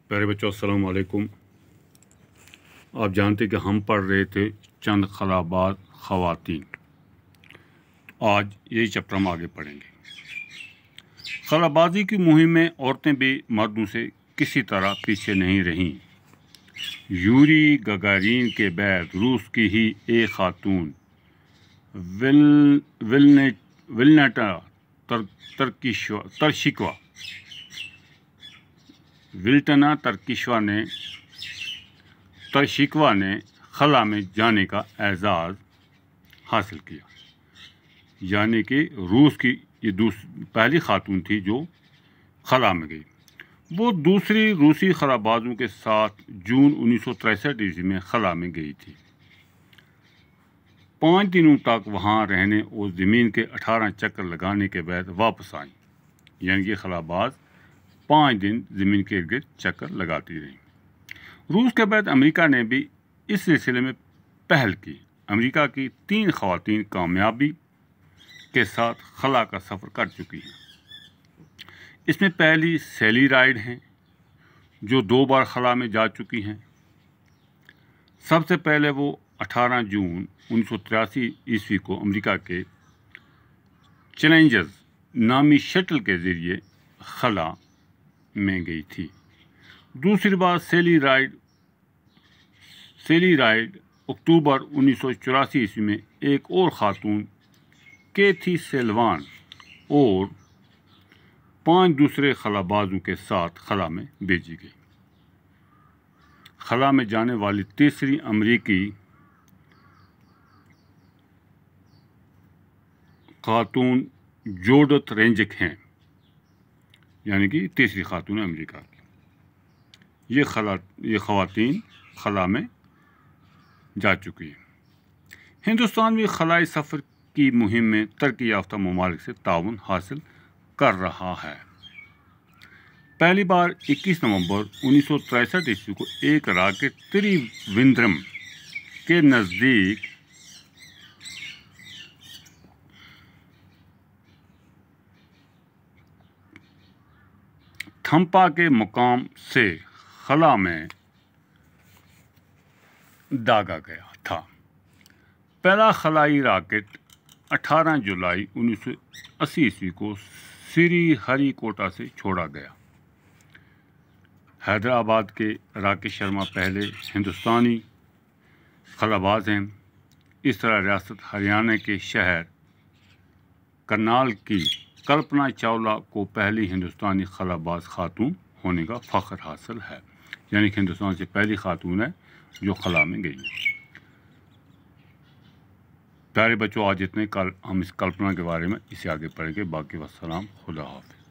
प्यारे बच्चों अस्सलाम वालेकुम। आप जानते कि हम पढ़ रहे थे चंद खलाबाज ख़वातीन। आज यही चैप्टर हम आगे पढ़ेंगे। खलाबाजी की मुहिम में औरतें भी मर्दों से किसी तरह पीछे नहीं रहीं। यूरी गगारीन के बाद रूस की ही एक खातून विलनेटा तरशिकवा ने खला में जाने का एजाज़ हासिल किया। यानी कि रूस की ये पहली खातून थी जो खला में गई। वो दूसरी रूसी खलाबाजों के साथ जून 1963 ईस्वी में खला में गई थी। 5 दिनों तक वहाँ रहने और ज़मीन के 18 चक्कर लगाने के बाद वापस आई। यानी कि खलाबाज 5 दिन ज़मीन के इर्द गिर्द चक्कर लगाती रही। रूस के बाद अमेरिका ने भी इस सिलसिले में पहल की। अमेरिका की 3 ख़वातीन कामयाबी के साथ खला का सफ़र कर चुकी हैं। इसमें पहली सैली राइड हैं जो 2 बार खला में जा चुकी हैं। सबसे पहले वो 18 जून 1983 ईस्वी को अमेरिका के चैलेंजर्स नामी शटल के ज़रिए खला में गई थी। दूसरी बार सैली राइड अक्टूबर 1984 ईस्वी में एक और ख़ातून कैथी सेल्वान और 5 दूसरे खलाबाजों के साथ खला में भेजी गई। खला में जाने वाली तीसरी अमरीकी खातून जोडथ रेंजिक हैं। यानी कि तीसरी खातून अमेरिका की। ये ख़वातीन खला में जा चुकी हैं। हिंदुस्तान भी खलाई सफ़र की मुहिम में तरक्की याफ्ता ममालिक से ताउन हासिल कर रहा है। पहली बार 21 नवंबर 1963 ईस्वी को एक राकेट त्रिवेंद्रम के नज़दीक थम्पा के मुकाम से खला में दागा गया था। पहला खलाई राकेट 18 जुलाई 1980 ईस्वी को श्रीहरिकोटा से छोड़ा गया। हैदराबाद के राकेश शर्मा पहले हिंदुस्तानी खलाबाज हैं। इस तरह रियासत हरियाणा के शहर करनाल की कल्पना चावला को पहली हिंदुस्तानी खलाबाज खातून होने का फ़ख्र हासिल है। यानी कि हिंदुस्तान से पहली खातून है जो खला में गई है। प्यारे बच्चों, आज इतने। कल हम इस कल्पना के बारे में इसे आगे पढ़ेंगे। बाकी वस्सलाम, खुदा हाफ़िज़।